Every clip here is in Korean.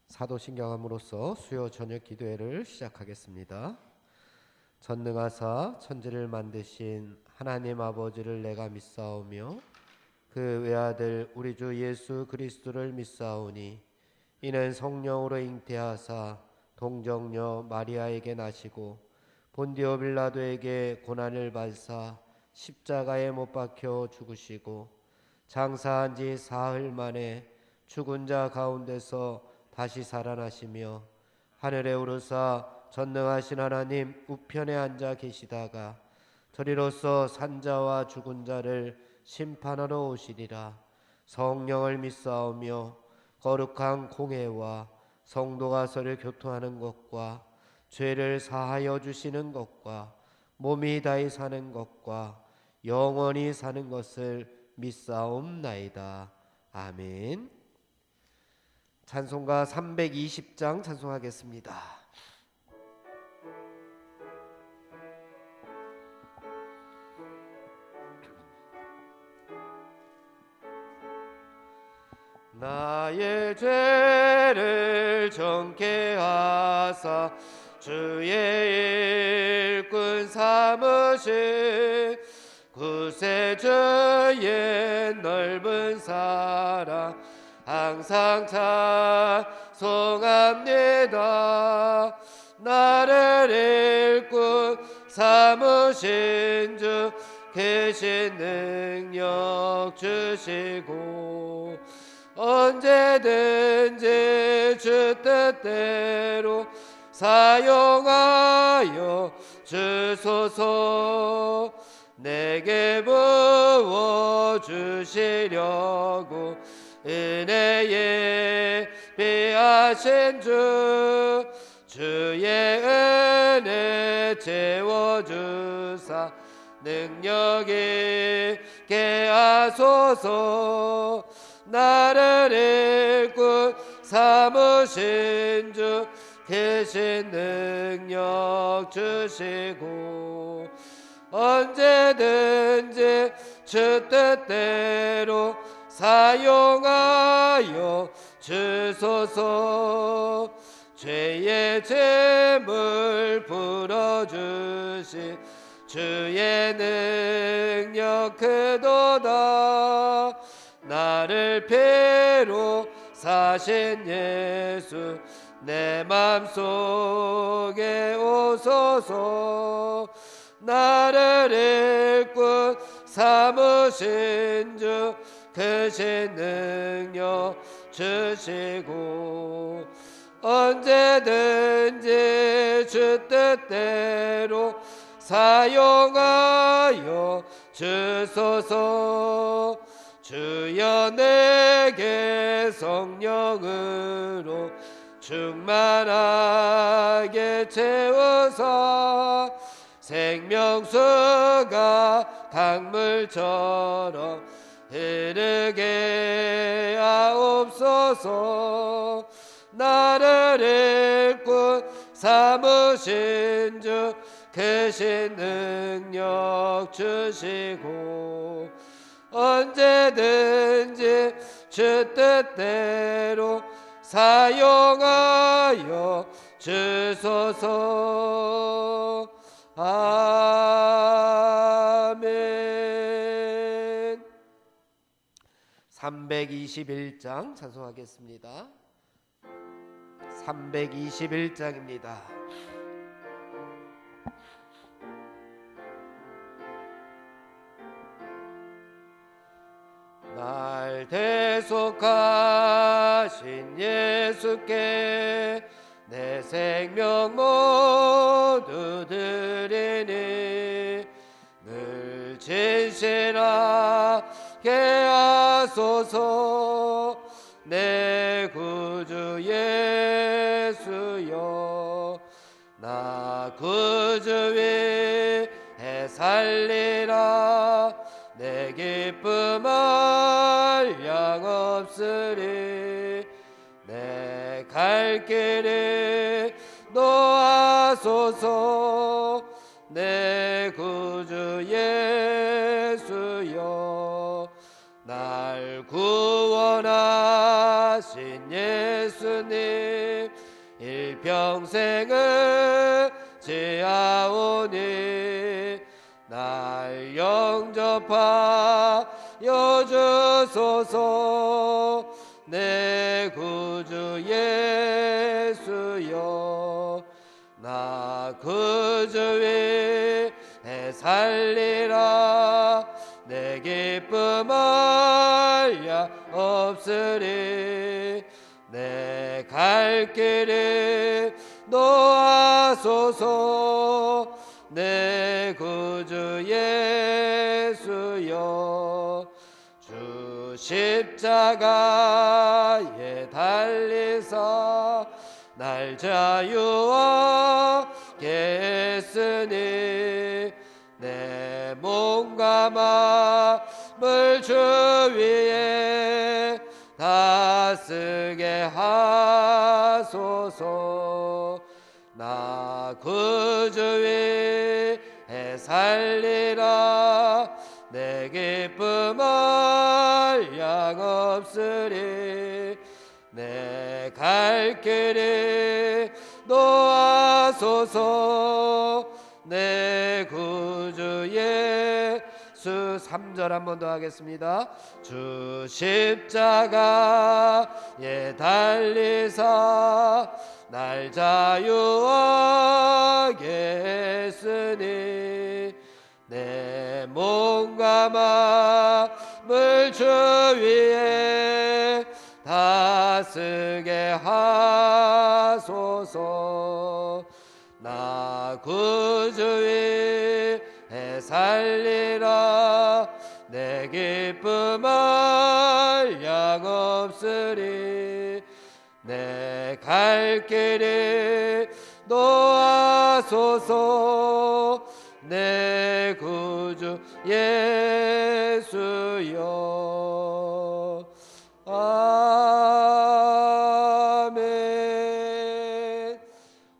사도신경함으로써 수요 저녁 기도회를 시작하겠습니다. 전능하사 천지를 만드신 하나님 아버지를 내가 믿사오며 그 외아들 우리 주 예수 그리스도를 믿사오니 이는 성령으로 잉태하사 동정녀 마리아에게 나시고 본디오 빌라도에게 고난을 받사 십자가에 못 박혀 죽으시고 장사한 지 사흘 만에 죽은 자 가운데서 다시 살아나시며 하늘에 오르사 전능하신 하나님 우편에 앉아 계시다가 저리로서 산자와 죽은 자를 심판하러 오시리라. 성령을 믿사오며 거룩한 공회와 성도가 서로 교통하는 것과 죄를 사하여 주시는 것과 몸이 다히 사는 것과 영원히 사는 것을 믿사옵나이다. 아멘. 찬송가 320장 찬송하겠습니다. 나의 죄를 정케 하사 주의 일꾼 삼으신 구세주의 넓은 사랑 항상 찬송합니다. 나를 일꾼 삼으신 주 계신 능력 주시고 언제든지 주 뜻대로 사용하여 주소서. 내게 부어주시려고 은혜에 비하신 주 주의 은혜 채워주사 능력 있게 하소서. 나를 일꾼 삼으신 주 계신 능력 주시고 언제든지 주 뜻대로 사용하여 주소서. 죄의 짐을 풀어주신 주의 능력 크도다. 나를 피로 사신 예수 내 맘속에 오소서. 나를 일꾼 삼으신 주 크신 능력 주시고 언제든지 주 뜻대로 사용하여 주소서. 주여 내게 성령으로 충만하게 채워서 생명수가 강물처럼 흐르게 하옵소서. 나를 일꾼 삼으신 주 크신 능력 주시고 언제든지 주 뜻대로 사용하여 주소서. 아멘. 321장 찬송하겠습니다. 321장입니다. 날 대속하신 예수께 내 생명 모두 드리니 늘 진실하게 하소서. 내 구주 예수여 나 구주 위에 살리라. 내 기쁨 한량없으리. 내 갈 길을 놓아소서. 내 구주 예수여 날 구원하신 예수 예수님 일평생을 지하오니 날 영접하여 주소서. 내 구주 예수여 나 그 주 위에 살리라. 내 기쁨 알야 없으리. 내 갈 길을 놓아소서. 내 구주 예수여 주 십자가에 달리사 날 자유하게 했으니 내 몸과 마음을 주 위에 다쓰게 하소서. 나 그 주 위에 살리라. 내 기쁨 알양 없으리. 내 갈 길을 놓아소서. 내 구주 예수. 3절 한 번 더 하겠습니다. 주 십자가에 달리사 날 자유하게 했으니 내 몸과 마음을 주 위에 다쓰게 하소서. 나 구주 위에 살리라. 내 기쁨 알양 없으리. 내 갈 길을 놓아소서. 내 구주 예수여 아멘.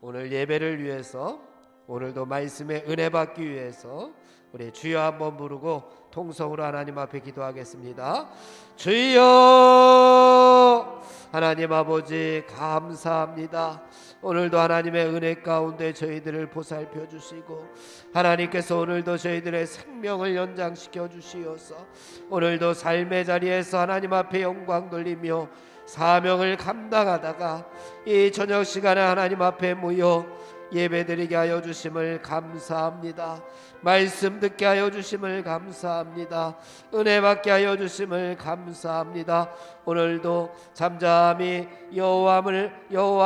오늘 예배를 위해서, 오늘도 말씀의 은혜 받기 위해서 우리 주여 한번 부르고 통성으로 하나님 앞에 기도하겠습니다. 주여 하나님 아버지 감사합니다. 오늘도 하나님의 은혜 가운데 저희들을 보살펴 주시고 하나님께서 오늘도 저희들의 생명을 연장시켜 주시어서 오늘도 삶의 자리에서 하나님 앞에 영광 돌리며 사명을 감당하다가 이 저녁 시간에 하나님 앞에 모여 예배드리게 하여 주심을 감사합니다. 말씀 듣게 하여 주심을 감사합니다. 은혜 받게 하여 주심을 감사합니다. 오늘도 잠잠히 여호와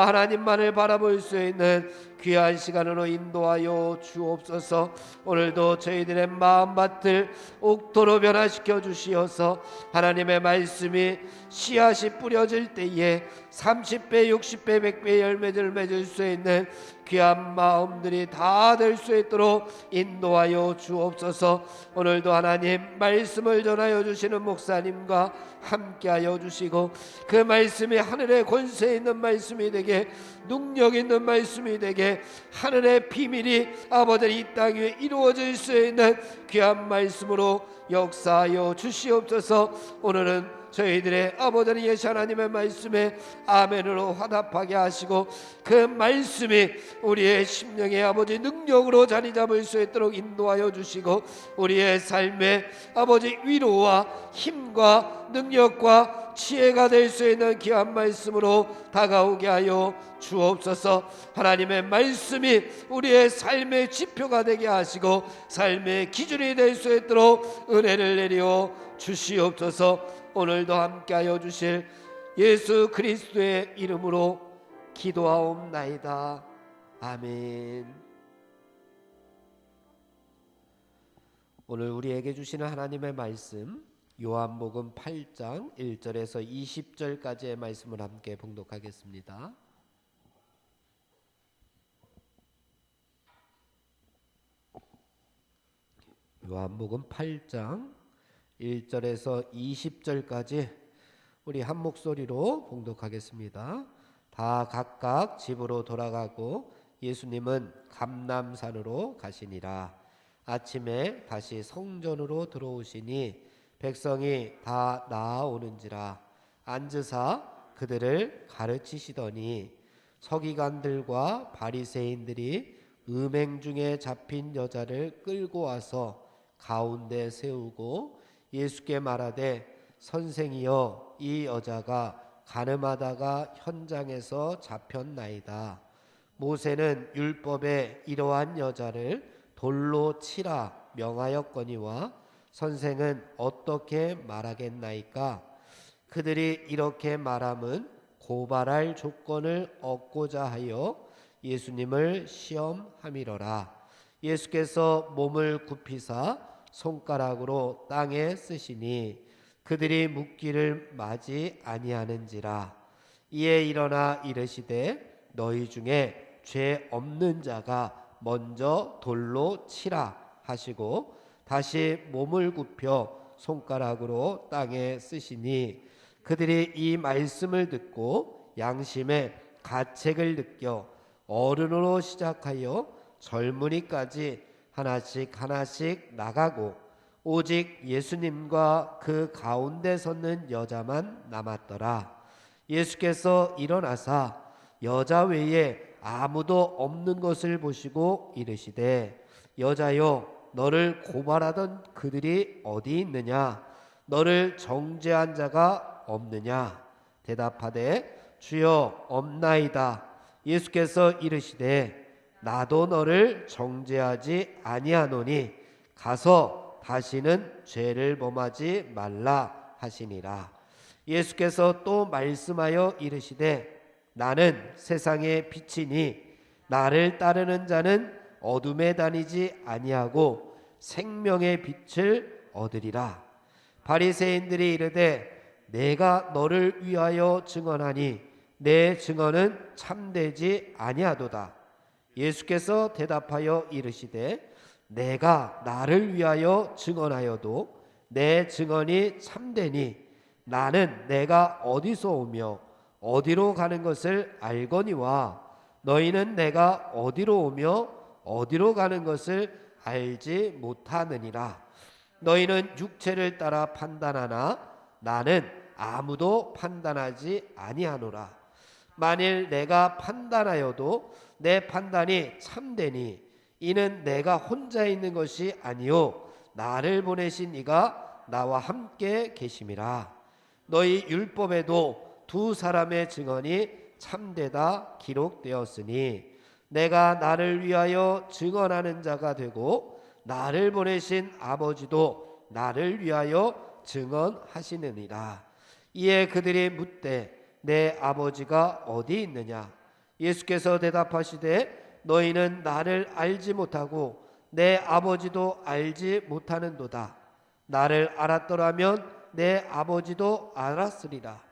하나님만을 바라볼 수 있는 귀한 시간으로 인도하여 주옵소서. 오늘도 저희들의 마음밭을 옥토로 변화시켜 주시어서 하나님의 말씀이 씨앗이 뿌려질 때에 30배 60배 100배 열매를 맺을 수 있는 귀한 마음들이 다 될 수 있도록 인도하여 주옵소서. 오늘도 하나님 말씀을 전하여 주시는 목사님과 함께하여 주시고 그 말씀이 하늘의 권세 있는 말씀이 되게, 능력 있는 말씀이 되게, 하늘의 비밀이 아버지 이 땅 위에 이루어질 수 있는 귀한 말씀으로 역사하여 주시옵소서. 오늘은 저희들의 아버지 예수 하나님의 말씀에 아멘으로 화답하게 하시고 그 말씀이 우리의 심령의 아버지 능력으로 자리 잡을 수 있도록 인도하여 주시고 우리의 삶에 아버지 위로와 힘과 능력과 지혜가 될 수 있는 귀한 말씀으로 다가오게 하여 주옵소서. 하나님의 말씀이 우리의 삶의 지표가 되게 하시고 삶의 기준이 될 수 있도록 은혜를 내려 주시옵소서. 오늘도 함께하여 주실 예수 그리스도의 이름으로 기도하옵나이다. 아멘. 오늘 우리에게 주시는 하나님의 말씀 요한복음 8장 1절에서 20절까지의 말씀을 함께 봉독하겠습니다. 요한복음 8장 1절에서 20절까지 우리 한 목소리로 봉독하겠습니다. 다 각각 집으로 돌아가고 예수님은 감람산으로 가시니라. 아침에 다시 성전으로 들어오시니 백성이 다 나아오는지라. 앉으사 그들을 가르치시더니 서기관들과 바리새인들이 음행 중에 잡힌 여자를 끌고 와서 가운데 세우고 예수께 말하되 선생이여 이 여자가 가늠하다가 현장에서 잡혔나이다. 모세는 율법에 이러한 여자를 돌로 치라 명하였거니와 선생은 어떻게 말하겠나이까? 그들이 이렇게 말함은 고발할 조건을 얻고자 하여 예수님을 시험함이러라. 예수께서 몸을 굽히사 손가락으로 땅에 쓰시니 그들이 묻기를 마지 아니하는지라. 이에 일어나 이르시되 너희 중에 죄 없는 자가 먼저 돌로 치라 하시고 다시 몸을 굽혀 손가락으로 땅에 쓰시니 그들이 이 말씀을 듣고 양심에 가책을 느껴 어른으로 시작하여 젊은이까지 하나씩 하나씩 나가고 오직 예수님과 그 가운데 섰는 여자만 남았더라. 예수께서 일어나사 여자 외에 아무도 없는 것을 보시고 이르시되 여자여 너를 고발하던 그들이 어디 있느냐? 너를 정죄한 자가 없느냐? 대답하되 주여 없나이다. 예수께서 이르시되 나도 너를 정죄하지 아니하노니 가서 다시는 죄를 범하지 말라 하시니라. 예수께서 또 말씀하여 이르시되 나는 세상의 빛이니 나를 따르는 자는 어둠에 다니지 아니하고 생명의 빛을 얻으리라. 바리새인들이 이르되 내가 너를 위하여 증언하니 내 증언은 참되지 아니하도다. 예수께서 대답하여 이르시되 내가 나를 위하여 증언하여도 내 증언이 참되니 나는 내가 어디서 오며 어디로 가는 것을 알거니와 너희는 내가 어디로 오며 어디로 가는 것을 알지 못하느니라. 너희는 육체를 따라 판단하나 나는 아무도 판단하지 아니하노라. 만일 내가 판단하여도 내 판단이 참되니 이는 내가 혼자 있는 것이 아니요 나를 보내신 이가 나와 함께 계심이라. 너희 율법에도 두 사람의 증언이 참되다 기록되었으니 내가 나를 위하여 증언하는 자가 되고 나를 보내신 아버지도 나를 위하여 증언하시느니라. 이에 그들이 묻되 내 아버지가 어디 있느냐? 예수께서 대답하시되 너희는 나를 알지 못하고 내 아버지도 알지 못하는도다. 나를 알았더라면 내 아버지도 알았으리라.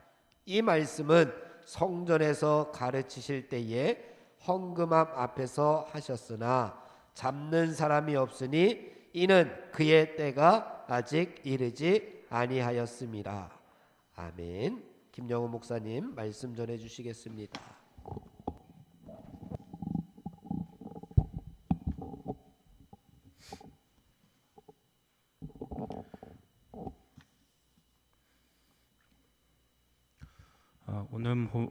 이 말씀은 성전에서 가르치실 때에 헌금함 앞에서 하셨으나 잡는 사람이 없으니 이는 그의 때가 아직 이르지 아니하였습니다. 아멘. 김영우 목사님 말씀 전해 주시겠습니다.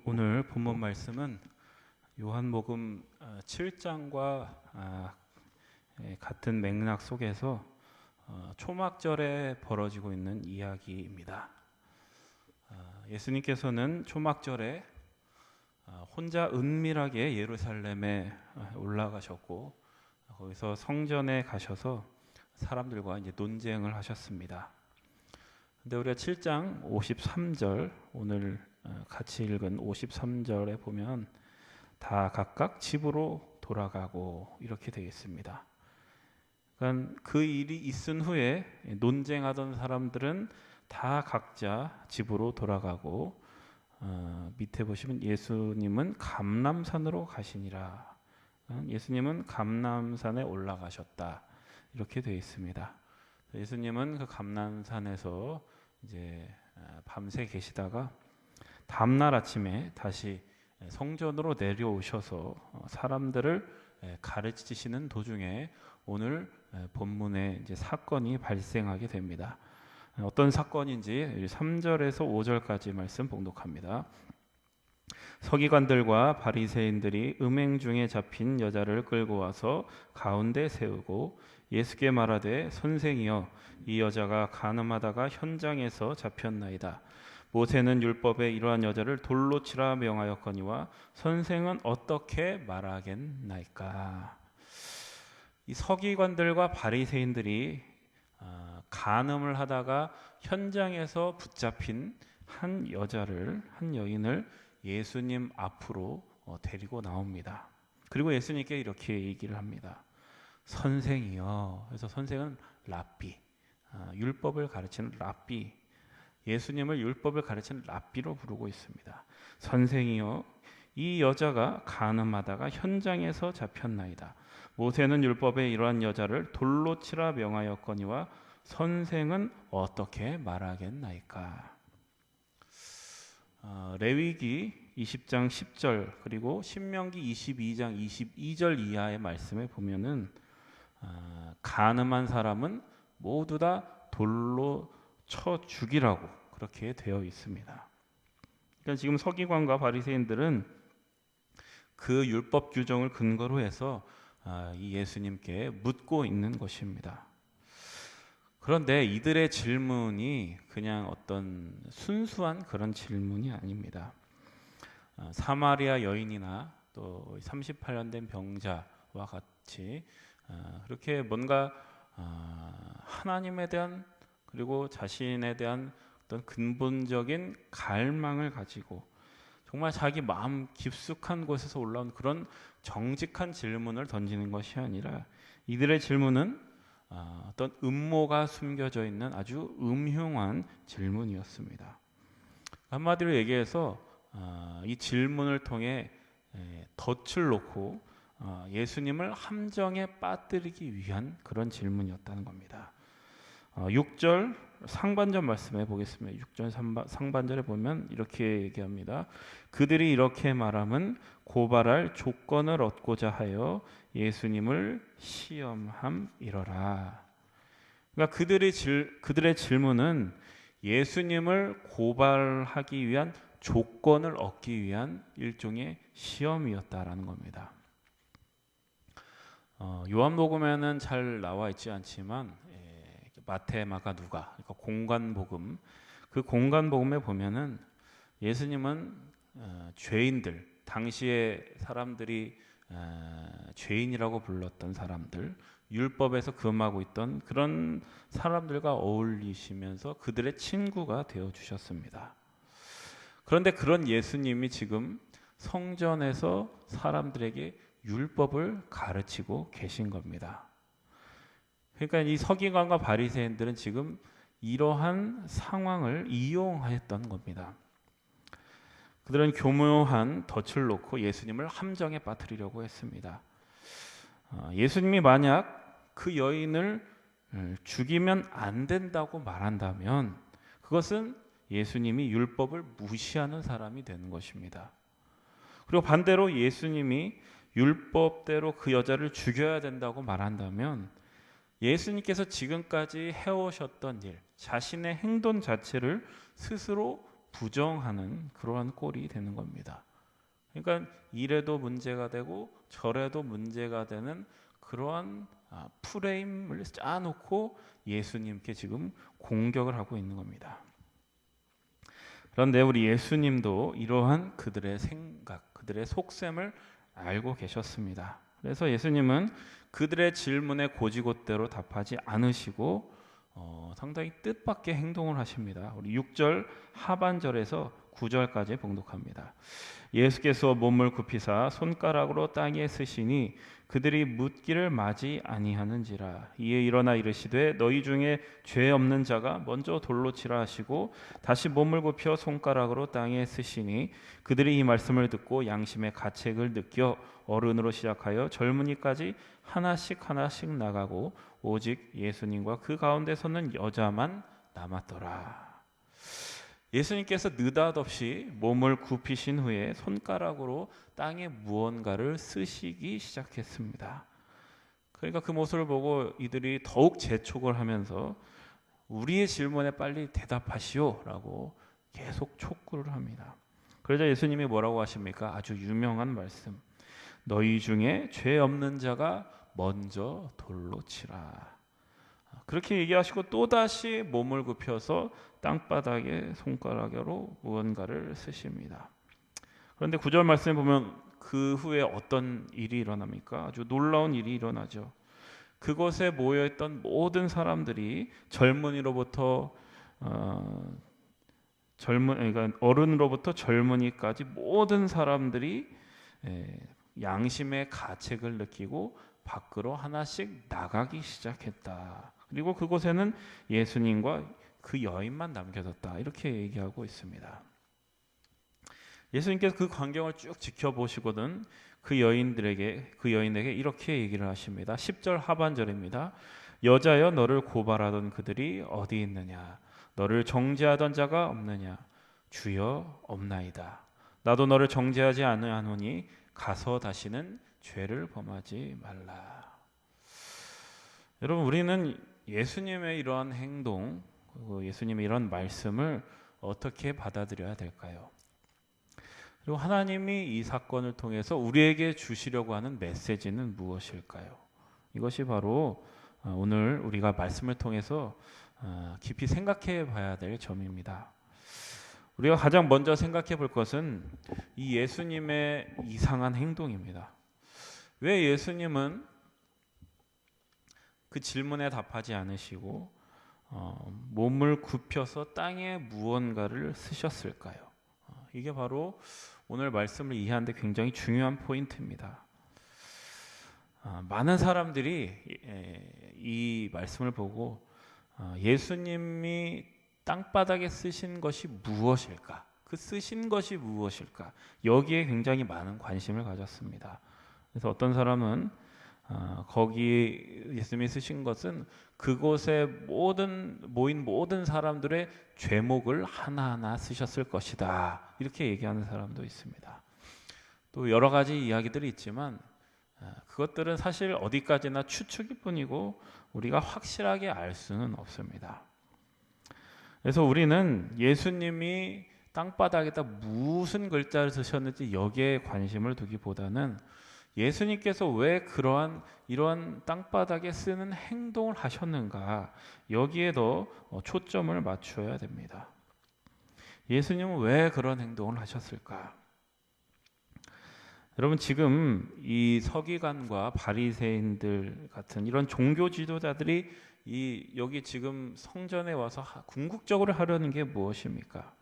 오늘 본문 말씀은 요한복음 7장과 같은 맥락 속에서 초막절에 벌어지고 있는 이야기입니다. 예수님께서는 초막절에 혼자 은밀하게 예루살렘에 올라가셨고 거기서 성전에 가셔서 사람들과 이제 논쟁을 하셨습니다. 근데 우리가 7장 53절 오늘 같이 읽은 53절에 보면 다 각각 집으로 돌아가고 이렇게 되어 있습니다. 그러니까 그 일이 있은 후에 논쟁하던 사람들은 다 각자 집으로 돌아가고 밑에 보시면 예수님은 감람산으로 가시니라. 예수님은 감람산에 올라가셨다. 이렇게 되어 있습니다. 예수님은 그 감람산에서 이제 밤새 계시다가 다음날 아침에 다시 성전으로 내려오셔서 사람들을 가르치시는 도중에 오늘 본문에 이제 사건이 발생하게 됩니다. 어떤 사건인지 3절에서 5절까지 말씀 봉독합니다. 서기관들과 바리새인들이 음행 중에 잡힌 여자를 끌고 와서 가운데 세우고 예수께 말하되 선생이여 이 여자가 간음하다가 현장에서 잡혔나이다. 모세는 율법에 이러한 여자를 돌로 치라 명하였거니와 선생은 어떻게 말하겠나이까. 이 서기관들과 바리새인들이 간음을 하다가 현장에서 붙잡힌 한 여인을 예수님 앞으로 데리고 나옵니다. 그리고 예수님께 이렇게 얘기를 합니다. 선생이여. 그래서 선생은 랍비, 율법을 가르치는 랍비, 예수님을 율법을 가르치는 랍비로 부르고 있습니다. 선생이여, 이 여자가 간음하다가 현장에서 잡혔나이다. 모세는 율법에 이러한 여자를 돌로 치라 명하였거니와 선생은 어떻게 말하겠나이까. 레위기 20장 10절 그리고 신명기 22장 22절 이하의 말씀에 보면은 간음한 사람은 모두 다 돌로 쳐 죽이라고 그렇게 되어 있습니다. 그러니까 지금 서기관과 바리새인들은 그 율법 규정을 근거로 해서 이 예수님께 묻고 있는 것입니다. 그런데 이들의 질문이 그냥 어떤 순수한 그런 질문이 아닙니다. 사마리아 여인이나 또 38년 된 병자와 같이 그렇게 뭔가 하나님에 대한 그리고 자신에 대한 어떤 근본적인 갈망을 가지고 정말 자기 마음 깊숙한 곳에서 올라온 그런 정직한 질문을 던지는 것이 아니라 이들의 질문은 어떤 음모가 숨겨져 있는 아주 음흉한 질문이었습니다. 한마디로 얘기해서 이 질문을 통해 덫을 놓고 예수님을 함정에 빠뜨리기 위한 그런 질문이었다는 겁니다. 6절 상반절 말씀해 보겠습니다. 6절 상반절에 보면 이렇게 얘기합니다. 그들이 이렇게 말함은 고발할 조건을 얻고자 하여 예수님을 시험함이러라. 그러니까 그들의 질문은 예수님을 고발하기 위한 조건을 얻기 위한 일종의 시험이었다라는 겁니다. 요한복음에는 잘 나와 있지 않지만 마태, 마가, 누가, 그러니까 공관복음, 그 공관복음에 보면은 예수님은 죄인들, 당시에 사람들이 죄인이라고 불렀던 사람들, 율법에서 금하고 있던 그런 사람들과 어울리시면서 그들의 친구가 되어 주셨습니다. 그런데 그런 예수님이 지금 성전에서 사람들에게 율법을 가르치고 계신 겁니다. 그러니까 이 서기관과 바리새인들은 지금 이러한 상황을 이용했던 겁니다. 그들은 교묘한 덫을 놓고 예수님을 함정에 빠뜨리려고 했습니다. 예수님이 만약 그 여인을 죽이면 안 된다고 말한다면 그것은 예수님이 율법을 무시하는 사람이 되는 것입니다. 그리고 반대로 예수님이 율법대로 그 여자를 죽여야 된다고 말한다면 예수님께서 지금까지 해오셨던 일, 자신의 행동 자체를 스스로 부정하는 그러한 꼴이 되는 겁니다. 그러니까 이래도 문제가 되고 저래도 문제가 되는 그러한 프레임을 짜놓고 예수님께 지금 공격을 하고 있는 겁니다. 그런데 우리 예수님도 이러한 그들의 생각, 그들의 속셈을 알고 계셨습니다. 그래서 예수님은 그들의 질문에 고지곳대로 답하지 않으시고 상당히 뜻밖의 행동을 하십니다. 우리 6절 하반절에서 9절까지 봉독합니다. 예수께서 몸을 굽히사 손가락으로 땅에 쓰시니 그들이 묻기를 마지 아니하는지라. 이에 일어나 이르시되 너희 중에 죄 없는 자가 먼저 돌로 치라 하시고 다시 몸을 굽혀 손가락으로 땅에 쓰시니 그들이 이 말씀을 듣고 양심의 가책을 느껴 어른으로 시작하여 젊은이까지 하나씩 나가고 오직 예수님과 그 가운데 서는 여자만 남았더라. 예수님께서 느닷없이 몸을 굽히신 후에 손가락으로 땅에 무언가를 쓰시기 시작했습니다. 그러니까 그 모습을 보고 이들이 더욱 재촉을 하면서 우리의 질문에 빨리 대답하시오라고 계속 촉구를 합니다. 그러자 예수님이 뭐라고 하십니까? 아주 유명한 말씀. 너희 중에 죄 없는 자가 먼저 돌로 치라. 그렇게 얘기하시고 또다시 몸을 굽혀서 땅바닥에 손가락으로 무언가를 쓰십니다. 그런데 9절 말씀에 보면 그 후에 어떤 일이 일어납니까? 아주 놀라운 일이 일어나죠. 그곳에 모여있던 모든 사람들이 젊은이로부터 그러니까 어른으로부터 젊은이까지 모든 사람들이 양심의 가책을 느끼고 밖으로 하나씩 나가기 시작했다. 그리고 그곳에는 예수님과 그 여인만 남겨졌다. 이렇게 얘기하고 있습니다. 예수님께서 그 광경을 쭉 지켜보시거든 그 여인에게 이렇게 얘기를 하십니다. 10절 하반절입니다. 여자여 너를 고발하던 그들이 어디 있느냐? 너를 정죄하던 자가 없느냐? 주여 없나이다. 나도 너를 정죄하지 아니하노니 가서 다시는 죄를 범하지 말라. 여러분, 우리는 예수님의 이러한 행동, 그리고 예수님의 이런 말씀을 어떻게 받아들여야 될까요? 그리고 하나님이 이 사건을 통해서 우리에게 주시려고 하는 메시지는 무엇일까요? 이것이 바로 오늘 우리가 말씀을 통해서 깊이 생각해 봐야 될 점입니다. 우리가 가장 먼저 생각해 볼 것은 이 예수님의 이상한 행동입니다. 왜 예수님은 그 질문에 답하지 않으시고 몸을 굽혀서 땅에 무언가를 쓰셨을까요? 이게 바로 오늘 말씀을 이해하는 데 굉장히 중요한 포인트입니다. 많은 사람들이 이 말씀을 보고 예수님이 땅바닥에 쓰신 것이 무엇일까? 그 쓰신 것이 무엇일까? 여기에 굉장히 많은 관심을 가졌습니다. 그래서 어떤 사람은 거기 예수님이 쓰신 것은 그곳에 모인 모든 사람들의 죄목을 하나하나 쓰셨을 것이다. 이렇게 얘기하는 사람도 있습니다. 또 여러 가지 이야기들이 있지만 그것들은 사실 어디까지나 추측일 뿐이고 우리가 확실하게 알 수는 없습니다. 그래서 우리는 예수님이 땅바닥에다 무슨 글자를 쓰셨는지 여기에 관심을 두기보다는 예수님께서 왜 이러한 땅바닥에 쓰는 행동을 하셨는가, 여기에 더 초점을 맞춰야 됩니다. 예수님은 왜 그런 행동을 하셨을까? 여러분, 지금 이 서기관과 바리새인들 같은 이런 종교 지도자들이 여기 지금 성전에 와서 궁극적으로 하려는 게 무엇입니까?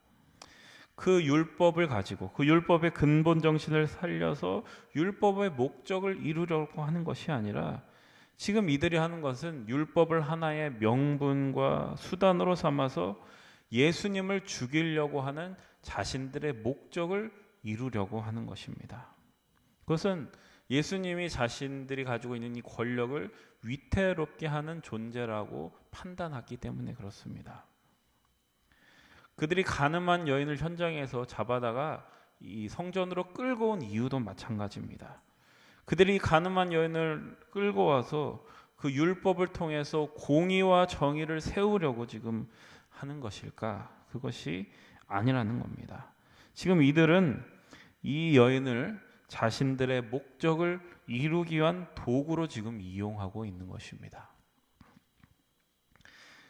그 율법을 가지고 그 율법의 근본 정신을 살려서 율법의 목적을 이루려고 하는 것이 아니라 지금 이들이 하는 것은 율법을 하나의 명분과 수단으로 삼아서 예수님을 죽이려고 하는 자신들의 목적을 이루려고 하는 것입니다. 그것은 예수님이 자신들이 가지고 있는 이 권력을 위태롭게 하는 존재라고 판단했기 때문에 그렇습니다. 그들이 가늠한 여인을 현장에서 잡아다가 이 성전으로 끌고 온 이유도 마찬가지입니다. 그들이 가늠한 여인을 끌고 와서 그 율법을 통해서 공의와 정의를 세우려고 지금 하는 것일까? 그것이 아니라는 겁니다. 지금 이들은 이 여인을 자신들의 목적을 이루기 위한 도구로 지금 이용하고 있는 것입니다.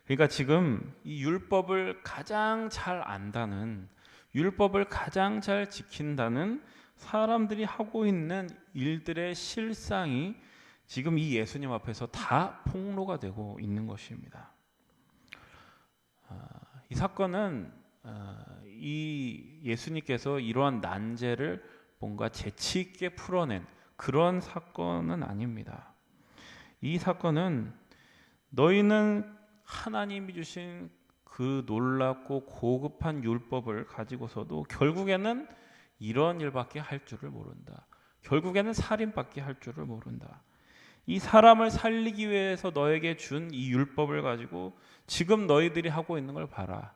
그러니까 지금 이 율법을 가장 잘 안다는, 율법을 가장 잘 지킨다는 사람들이 하고 있는 일들의 실상이 지금 이 예수님 앞에서 다 폭로가 되고 있는 것입니다. 이 사건은 이 예수님께서 이러한 난제를 뭔가 재치 있게 풀어낸 그런 사건은 아닙니다. 이 사건은 너희는 하나님이 주신 그 놀랍고 고급한 율법을 가지고서도 결국에는 이런 일밖에 할 줄을 모른다. 결국에는 살인밖에 할 줄을 모른다. 이 사람을 살리기 위해서 너에게 준 이 율법을 가지고 지금 너희들이 하고 있는 걸 봐라.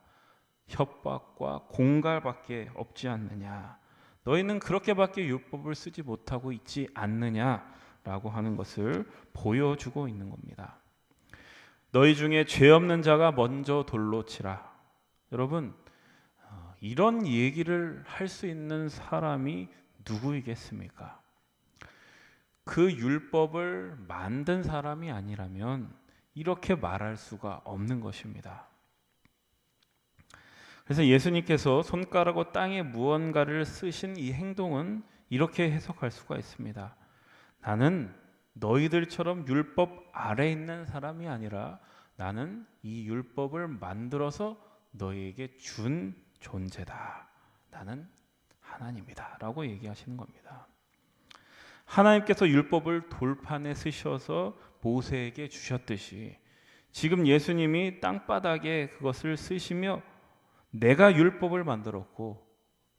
협박과 공갈밖에 없지 않느냐. 너희는 그렇게밖에 율법을 쓰지 못하고 있지 않느냐라고 하는 것을 보여주고 있는 겁니다. 너희 중에 죄 없는 자가 먼저 돌로 치라. 여러분, 이런 얘기를 할 수 있는 사람이 누구이겠습니까? 그 율법을 만든 사람이 아니라면 이렇게 말할 수가 없는 것입니다. 그래서 예수님께서 손가락으로 땅에 무언가를 쓰신 이 행동은 이렇게 해석할 수가 있습니다. 나는 너희들처럼 율법 아래 있는 사람이 아니라 나는 이 율법을 만들어서 너희에게 준 존재다. 나는 하나님이다 라고 얘기하시는 겁니다. 하나님께서 율법을 돌판에 쓰셔서 모세에게 주셨듯이 지금 예수님이 땅바닥에 그것을 쓰시며 내가 율법을 만들었고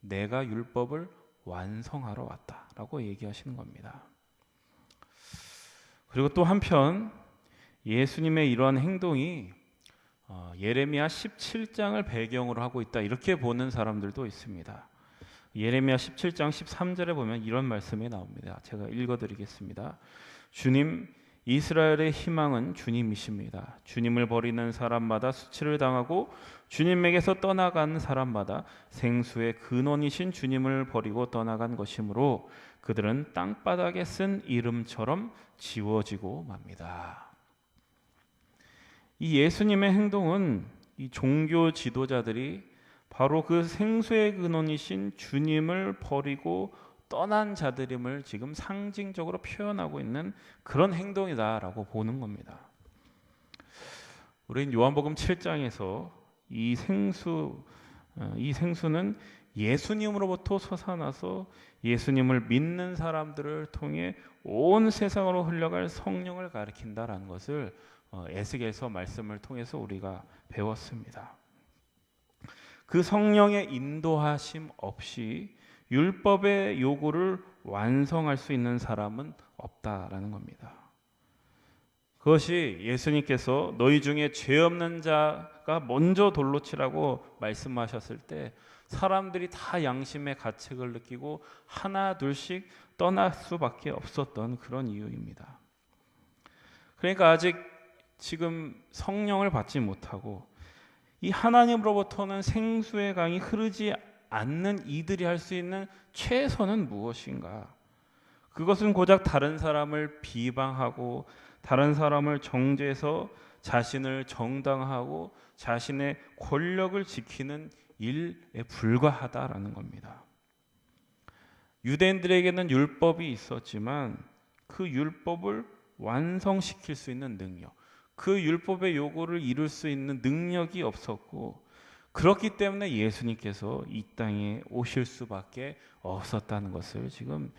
내가 율법을 완성하러 왔다라고 얘기하시는 겁니다. 그리고 또 한편 예수님의 이러한 행동이 예레미야 17장을 배경으로 하고 있다 이렇게 보는 사람들도 있습니다. 예레미야 17장 13절에 보면 이런 말씀이 나옵니다. 제가 읽어드리겠습니다. 주님, 이스라엘의 희망은 주님이십니다. 주님을 버리는 사람마다 수치를 당하고 주님에게서 떠나간 사람마다 생수의 근원이신 주님을 버리고 떠나간 것이므로 그들은 땅바닥에 쓴 이름처럼 지워지고 맙니다. 이 예수님의 행동은 이 종교 지도자들이 바로 그 생수의 근원이신 주님을 버리고 떠난 자들임을 지금 상징적으로 표현하고 있는 그런 행동이다라고 보는 겁니다. 우리는 요한복음 7장에서 이 생수는 예수님으로부터 솟아나서 예수님을 믿는 사람들을 통해 온 세상으로 흘러갈 성령을 가리킨다라는 것을 에스겔서 말씀을 통해서 우리가 배웠습니다. 그 성령의 인도하심 없이 율법의 요구를 완성할 수 있는 사람은 없다라는 겁니다. 그것이 예수님께서 너희 중에 죄 없는 자가 먼저 돌로 치라고 말씀하셨을 때 사람들이 다 양심의 가책을 느끼고 하나 둘씩 떠날 수밖에 없었던 그런 이유입니다. 그러니까 아직 지금 성령을 받지 못하고 이 하나님으로부터는 생수의 강이 흐르지 않는 이들이 할 수 있는 최선은 무엇인가? 그것은 고작 다른 사람을 비방하고 다른 사람을 정죄해서 자신을 정당하고 자신의 권력을 지키는 일에 불과하다라는 겁니다. 유대인들에게는 율법이 있었지만 그 율법을 완성시킬 수 있는 능력, 그 율법의 요구를 이룰 수 있는 능력이 없었고 그렇기 때문에 예수님께서 이 땅에 오실 수밖에 없었다는 것을 지금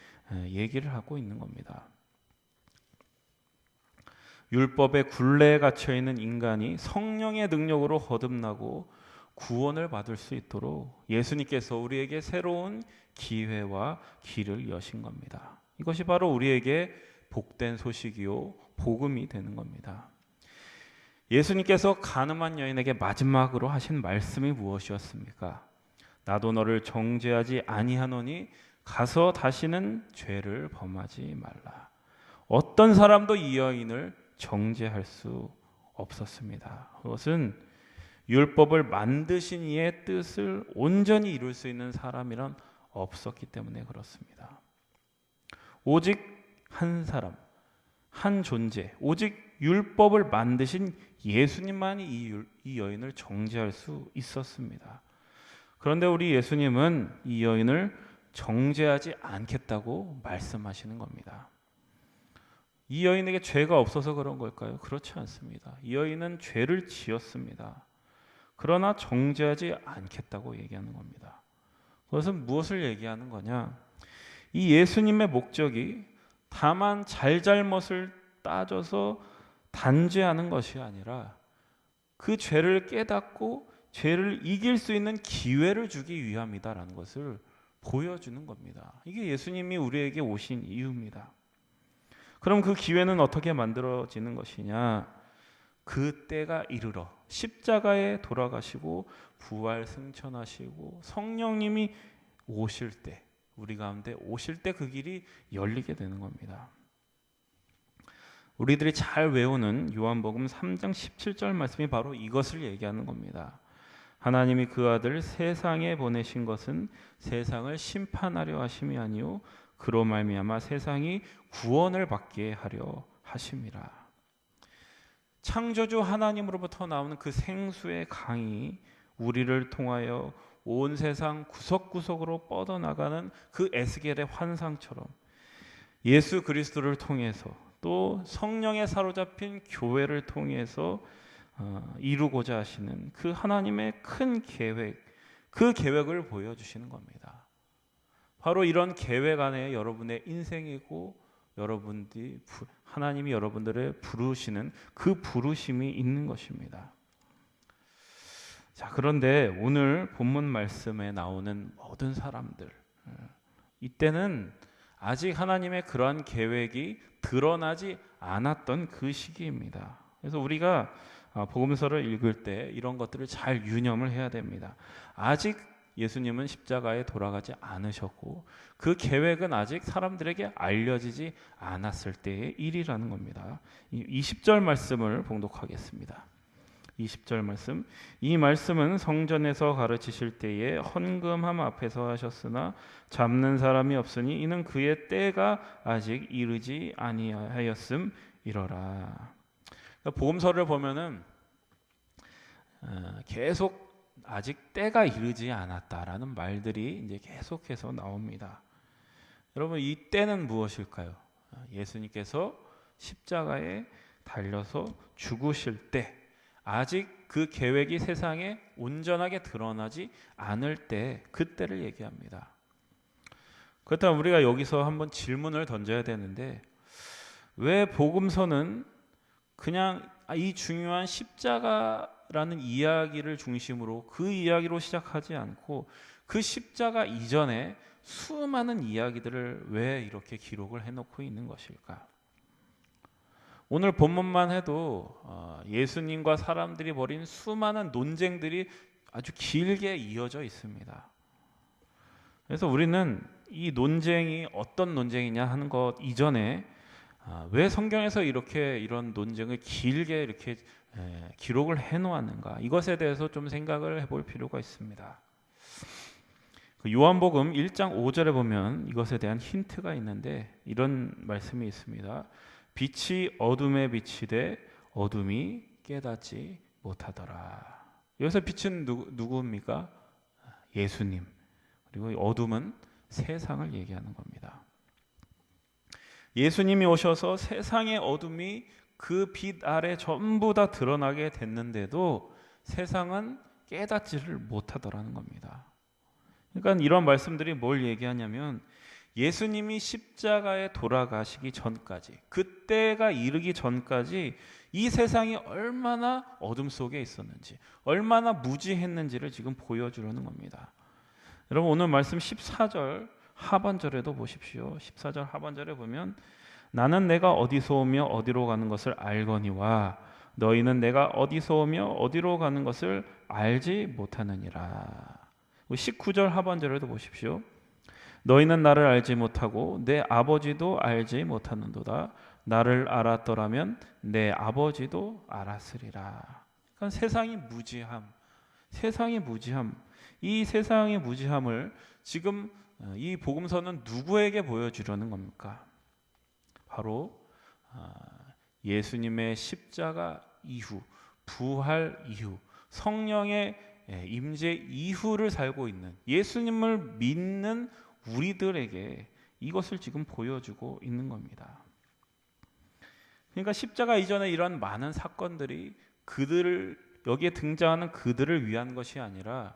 얘기를 하고 있는 겁니다. 율법의 굴레에 갇혀 있는 인간이 성령의 능력으로 거듭나고 구원을 받을 수 있도록 예수님께서 우리에게 새로운 기회와 길을 여신 겁니다. 이것이 바로 우리에게 복된 소식이요 복음이 되는 겁니다. 예수님께서 가늠한 여인에게 마지막으로 하신 말씀이 무엇이었습니까? 나도 너를 정죄하지 아니하노니 가서 다시는 죄를 범하지 말라. 어떤 사람도 이 여인을 정죄할 수 없었습니다. 그것은 율법을 만드신 이의 뜻을 온전히 이룰 수 있는 사람이란 없었기 때문에 그렇습니다. 오직 한 사람, 한 존재, 오직 율법을 만드신 예수님만이 이 여인을 정죄할 수 있었습니다. 그런데 우리 예수님은 이 여인을 정죄하지 않겠다고 말씀하시는 겁니다. 이 여인에게 죄가 없어서 그런 걸까요? 그렇지 않습니다. 이 여인은 죄를 지었습니다. 그러나 정죄하지 않겠다고 얘기하는 겁니다. 그것은 무엇을 얘기하는 거냐? 이 예수님의 목적이 다만 잘잘못을 따져서 단죄하는 것이 아니라 그 죄를 깨닫고 죄를 이길 수 있는 기회를 주기 위함이다라는 것을 보여주는 겁니다. 이게 예수님이 우리에게 오신 이유입니다. 그럼 그 기회는 어떻게 만들어지는 것이냐? 그 때가 이르러 십자가에 돌아가시고 부활 승천하시고 성령님이 오실 때, 우리 가운데 오실 때 그 길이 열리게 되는 겁니다. 우리들이 잘 외우는 요한복음 3장 17절 말씀이 바로 이것을 얘기하는 겁니다. 하나님이 그 아들 세상에 보내신 것은 세상을 심판하려 하심이 아니요 그로 말미암아 세상이 구원을 받게 하려 하심이라. 창조주 하나님으로부터 나오는 그 생수의 강이 우리를 통하여 온 세상 구석구석으로 뻗어나가는 그 에스겔의 환상처럼 예수 그리스도를 통해서 또 성령에 사로잡힌 교회를 통해서 이루고자 하시는 그 하나님의 큰 계획, 그 계획을 보여주시는 겁니다. 바로 이런 계획 안에 여러분의 인생이고 여러분들이 하나님이 여러분들을 부르시는 그 부르심이 있는 것입니다. 자, 그런데 오늘 본문 말씀에 나오는 모든 사람들, 이때는 아직 하나님의 그러한 계획이 드러나지 않았던 그 시기입니다. 그래서 우리가 복음서를 읽을 때 이런 것들을 잘 유념을 해야 됩니다. 아직 예수님은 십자가에 돌아가지 않으셨고 그 계획은 아직 사람들에게 알려지지 않았을 때의 일이라는 겁니다. 20절 말씀을 봉독하겠습니다. 20절 말씀. 이 말씀은 성전에서 가르치실 때에 헌금함 앞에서 하셨으나 잡는 사람이 없으니 이는 그의 때가 아직 이르지 아니하였음이러라. 복음서를 보면은 계속 아직 때가 이르지 않았다라는 말들이 이제 계속해서 나옵니다. 여러분, 이 때는 무엇일까요? 예수님께서 십자가에 달려서 죽으실 때, 아직 그 계획이 세상에 온전하게 드러나지 않을 때, 그때를 얘기합니다. 그렇다면 우리가 여기서 한번 질문을 던져야 되는데, 왜 복음서는 그냥 이 중요한 십자가라는 이야기를 중심으로 그 이야기로 시작하지 않고 그 십자가 이전에 수많은 이야기들을 왜 이렇게 기록을 해놓고 있는 것일까? 오늘 본문만 해도 예수님과 사람들이 벌인 수많은 논쟁들이 아주 길게 이어져 있습니다. 그래서 우리는 이 논쟁이 어떤 논쟁이냐 하는 것 이전에 왜 성경에서 이렇게 이런 논쟁을 길게 이렇게 기록을 해놓았는가, 이것에 대해서 좀 생각을 해볼 필요가 있습니다. 요한복음 1장 5절에 보면 이것에 대한 힌트가 있는데 이런 말씀이 있습니다. 빛이 어둠에 비치되 어둠이 깨닫지 못하더라. 여기서 빛은 누구입니까? 예수님. 그리고 어둠은 세상을 얘기하는 겁니다. 예수님이 오셔서 세상의 어둠이 그 빛 아래 전부 다 드러나게 됐는데도 세상은 깨닫지를 못하더라는 겁니다. 그러니까 이런 말씀들이 뭘 얘기하냐면 예수님이 십자가에 돌아가시기 전까지, 그때가 이르기 전까지 이 세상이 얼마나 어둠 속에 있었는지, 얼마나 무지했는지를 지금 보여주려는 겁니다. 여러분, 오늘 말씀 14절 하반절에도 보십시오. 14절 하반절에 보면 나는 내가 어디서 오며 어디로 가는 것을 알거니와 너희는 내가 어디서 오며 어디로 가는 것을 알지 못하느니라. 19절 하반절에도 보십시오. 너희는 나를 알지 못하고 내 아버지도 알지 못하는도다. 나를 알았더라면 내 아버지도 알았으리라. 그러니까 세상이 무지함, 이 세상의 무지함을 지금 이 복음서는 누구에게 보여주려는 겁니까? 바로 예수님의 십자가 이후, 부활 이후, 성령의 임재 이후를 살고 있는 예수님을 믿는 우리들에게 이것을 지금 보여주고 있는 겁니다. 그러니까 십자가 이전에 이런 많은 사건들이 여기에 등장하는 그들을 위한 것이 아니라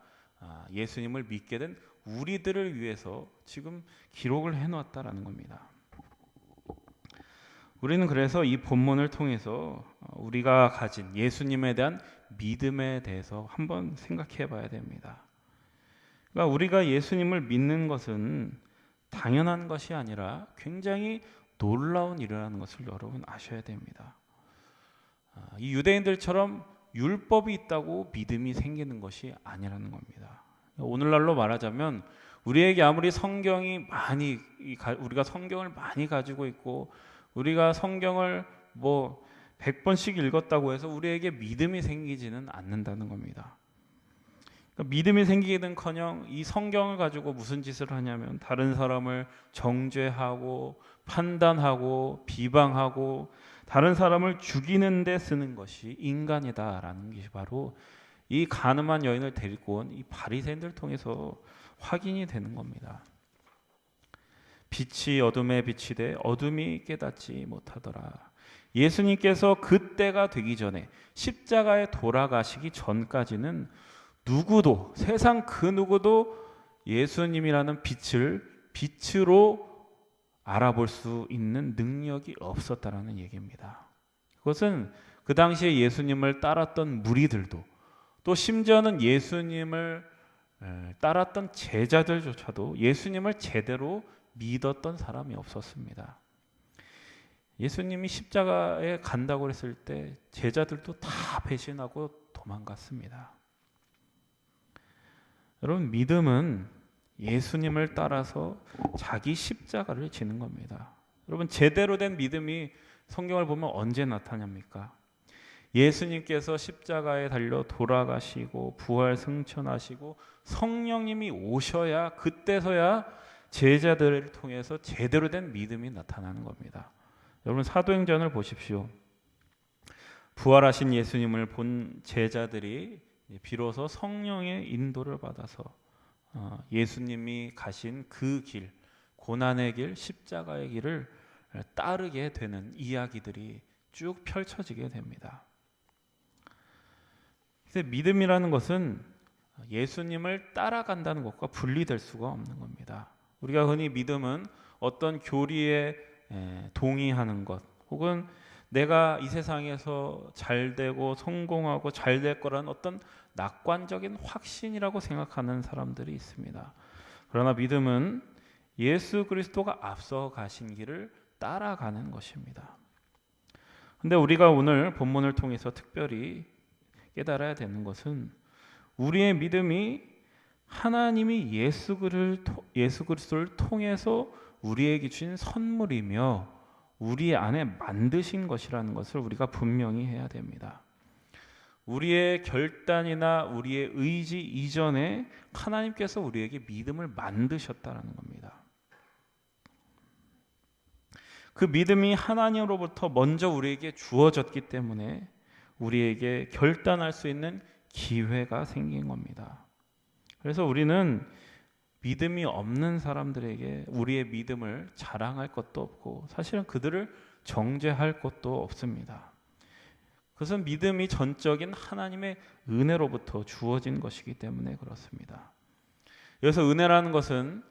예수님을 믿게 된 우리들을 위해서 지금 기록을 해놓았다라는 겁니다. 우리는 그래서 이 본문을 통해서 우리가 가진 예수님에 대한 믿음에 대해서 한번 생각해 봐야 됩니다. 그러니까 우리가 예수님을 믿는 것은 당연한 것이 아니라 굉장히 놀라운 일이라는 것을 여러분 아셔야 됩니다. 이 유대인들처럼 율법이 있다고 믿음이 생기는 것이 아니라는 겁니다. 오늘날로 말하자면 우리에게 아무리 우리가 성경을 많이 가지고 있고 우리가 성경을 100번씩 읽었다고 해서 우리에게 믿음이 생기지는 않는다는 겁니다. 그러니까 믿음이 생기기는커녕 이 성경을 가지고 무슨 짓을 하냐면 다른 사람을 정죄하고 판단하고 비방하고 다른 사람을 죽이는 데 쓰는 것이 인간이다라는 것이 바로 이 가늠한 여인을 데리고 온 이 바리새인들 통해서 확인이 되는 겁니다. 빛이 어둠에 비치되 어둠이 깨닫지 못하더라. 예수님께서 그때가 되기 전에 십자가에 돌아가시기 전까지는 누구도, 세상 그 누구도 예수님이라는 빛으로 알아볼 수 있는 능력이 없었다라는 얘기입니다. 그것은 그 당시에 예수님을 따랐던 무리들도, 또 심지어는 예수님을 따랐던 제자들조차도 예수님을 제대로 믿었던 사람이 없었습니다. 예수님이 십자가에 간다고 했을 때 제자들도 다 배신하고 도망갔습니다. 여러분, 믿음은 예수님을 따라서 자기 십자가를 지는 겁니다. 여러분, 제대로 된 믿음이 성경을 보면 언제 나타납니까? 예수님께서 십자가에 달려 돌아가시고 부활 승천하시고 성령님이 오셔야, 그때서야 제자들을 통해서 제대로 된 믿음이 나타나는 겁니다. 여러분, 사도행전을 보십시오. 부활하신 예수님을 본 제자들이 비로소 성령의 인도를 받아서 예수님이 가신 그 길, 고난의 길, 십자가의 길을 따르게 되는 이야기들이 쭉 펼쳐지게 됩니다. 그래서 믿음이라는 것은 예수님을 따라간다는 것과 분리될 수가 없는 겁니다. 우리가 흔히 믿음은 어떤 교리에 동의하는 것, 혹은 내가 이 세상에서 잘되고 성공하고 잘될 거라는 어떤 낙관적인 확신이라고 생각하는 사람들이 있습니다. 그러나 믿음은 예수 그리스도가 앞서 가신 길을 따라가는 것입니다. 근데 우리가 오늘 본문을 통해서 특별히 깨달아야 되는 것은 우리의 믿음이 하나님이 예수 그리스도를 통해서 우리에게 주신 선물이며 우리 안에 만드신 것이라는 것을 우리가 분명히 해야 됩니다. 우리의 결단이나 우리의 의지 이전에 하나님께서 우리에게 믿음을 만드셨다는 겁니다. 그 믿음이 하나님으로부터 먼저 우리에게 주어졌기 때문에 우리에게 결단할 수 있는 기회가 생긴 겁니다. 그래서 우리는 믿음이 없는 사람들에게 우리의 믿음을 자랑할 것도 없고 사실은 그들을 정죄할 것도 없습니다. 그것은 믿음이 전적인 하나님의 은혜로부터 주어진 것이기 때문에 그렇습니다. 여기서 은혜라는 것은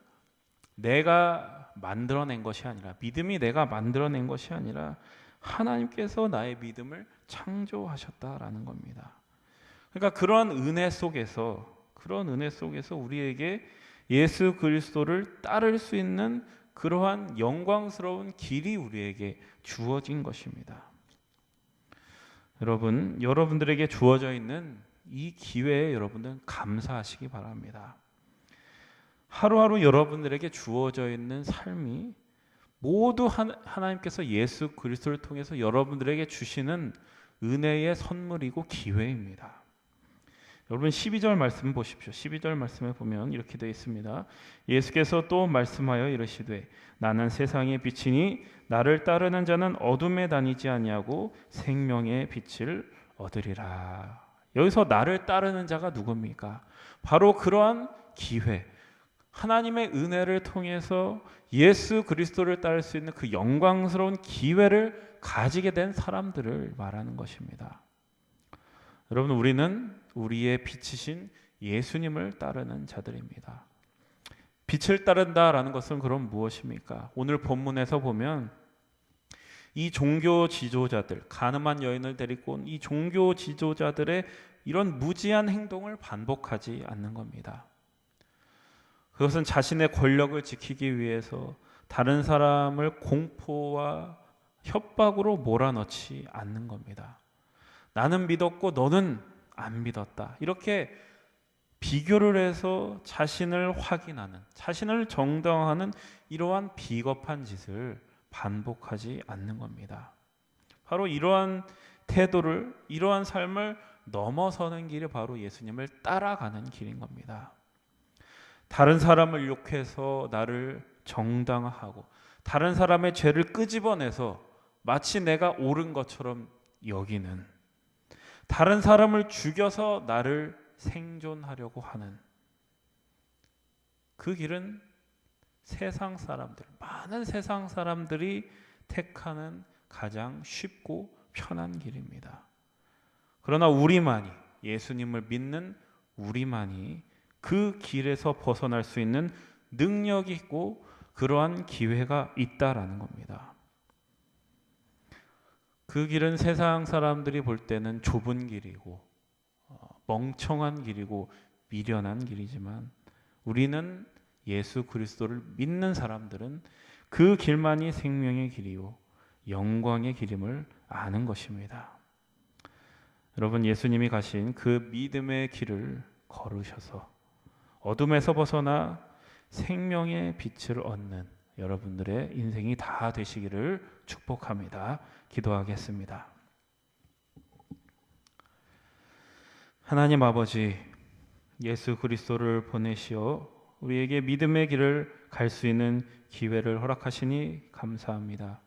내가 만들어낸 것이 아니라, 믿음이 내가 만들어낸 것이 아니라 하나님께서 나의 믿음을 창조하셨다라는 겁니다. 그러니까 그런 은혜 속에서 우리에게 예수 그리스도를 따를 수 있는 그러한 영광스러운 길이 우리에게 주어진 것입니다. 여러분들에게 주어져 있는 이 기회에 여러분들은 감사하시기 바랍니다. 하루하루 여러분들에게 주어져 있는 삶이 모두 하나님께서 예수 그리스도를 통해서 여러분들에게 주시는 은혜의 선물이고 기회입니다. 여러분 12절 말씀 보십시오. 12절 말씀에 보면 이렇게 되어 있습니다. 예수께서 또 말씀하여 이르시되 나는 세상의 빛이니 나를 따르는 자는 어둠에 다니지 아니하고 생명의 빛을 얻으리라. 여기서 나를 따르는 자가 누굽니까? 바로 그러한 기회, 하나님의 은혜를 통해서 예수 그리스도를 따를 수 있는 그 영광스러운 기회를 가지게 된 사람들을 말하는 것입니다. 여러분, 우리는 우리의 빛이신 예수님을 따르는 자들입니다. 빛을 따른다라는 것은 그럼 무엇입니까? 오늘 본문에서 보면 이 종교 지도자들, 가늠한 여인을 데리고 온 이 종교 지도자들의 이런 무지한 행동을 반복하지 않는 겁니다. 그것은 자신의 권력을 지키기 위해서 다른 사람을 공포와 협박으로 몰아넣지 않는 겁니다. 나는 믿었고 너는 안 믿었다. 이렇게 비교를 해서 자신을 확인하는, 자신을 정당화하는 이러한 비겁한 짓을 반복하지 않는 겁니다. 바로 이러한 태도를, 이러한 삶을 넘어서는 길이 바로 예수님을 따라가는 길인 겁니다. 다른 사람을 욕해서 나를 정당화하고 다른 사람의 죄를 끄집어내서 마치 내가 옳은 것처럼 여기는, 다른 사람을 죽여서 나를 생존하려고 하는 그 길은 세상 사람들, 많은 세상 사람들이 택하는 가장 쉽고 편한 길입니다. 그러나 우리만이, 예수님을 믿는 우리만이 그 길에서 벗어날 수 있는 능력이 있고 그러한 기회가 있다라는 겁니다. 그 길은 세상 사람들이 볼 때는 좁은 길이고 멍청한 길이고 미련한 길이지만, 우리는 예수 그리스도를 믿는 사람들은 그 길만이 생명의 길이요 영광의 길임을 아는 것입니다. 여러분, 예수님이 가신 그 믿음의 길을 걸으셔서 어둠에서 벗어나 생명의 빛을 얻는 여러분들의 인생이 다 되시기를 축복합니다. 기도하겠습니다. 하나님 아버지, 예수 그리스도를 보내시어 우리에게 믿음의 길을 갈 수 있는 기회를 허락하시니 감사합니다.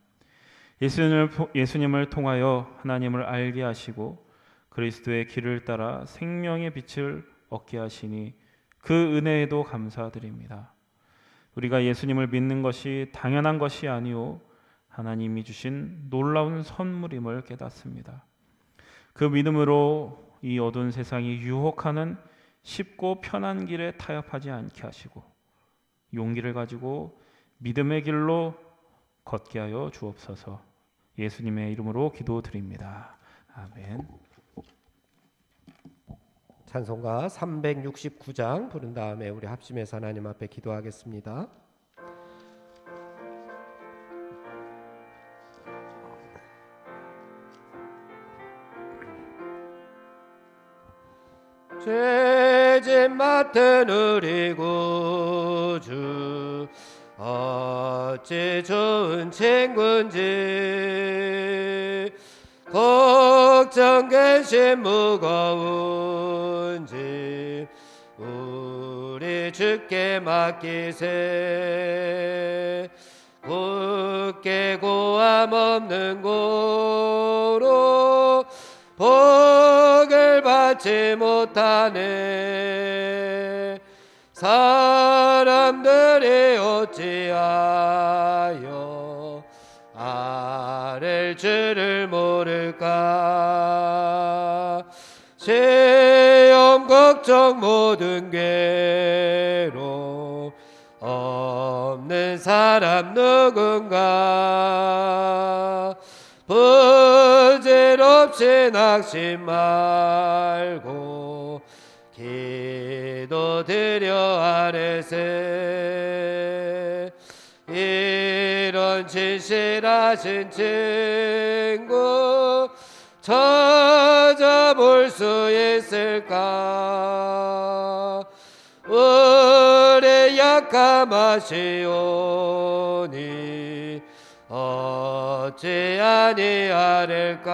예수님을 통하여 하나님을 알게 하시고 그리스도의 길을 따라 생명의 빛을 얻게 하시니 그 은혜에도 감사드립니다. 우리가 예수님을 믿는 것이 당연한 것이 아니오 하나님이 주신 놀라운 선물임을 깨닫습니다. 그 믿음으로 이 어두운 세상이 유혹하는 쉽고 편한 길에 타협하지 않게 하시고 용기를 가지고 믿음의 길로 걷게 하여 주옵소서. 예수님의 이름으로 기도드립니다. 아멘. 찬송가 369장 부른 다음에 우리 합심해서 하나님 앞에 기도하겠습니다. 죄짐 맡은 우리 구주 어찌 좋은 친구인지, 걱정 근심 무거운지 우리 주께 맡기세. 굳게 고함 없는 고로 복을 받지 못하네. 사람들이 어찌하여 아랠 줄을 모를까. 시험 걱정 모든 괴로 없는 사람 누군가. 부질없이 낙심 말고 기도드려 아뢰세. 이런 진실하신 친구 찾아볼 수 있을까. 우리 약함하시오니 어찌 아니하릴까.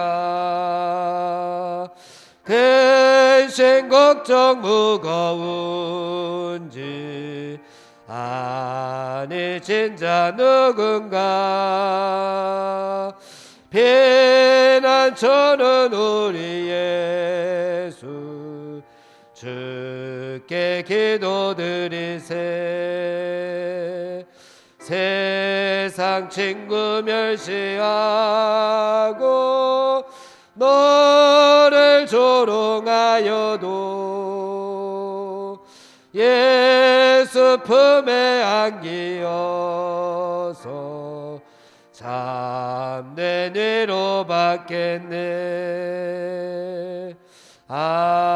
근심 걱정 무거운지 아니 진짜 누군가. 피난처는 우리 예수 주께 기도드리세. 세상 친구 멸시하고 너를 조롱하여도 예수 품에 안기어서 참된 위로 받겠네. 아멘.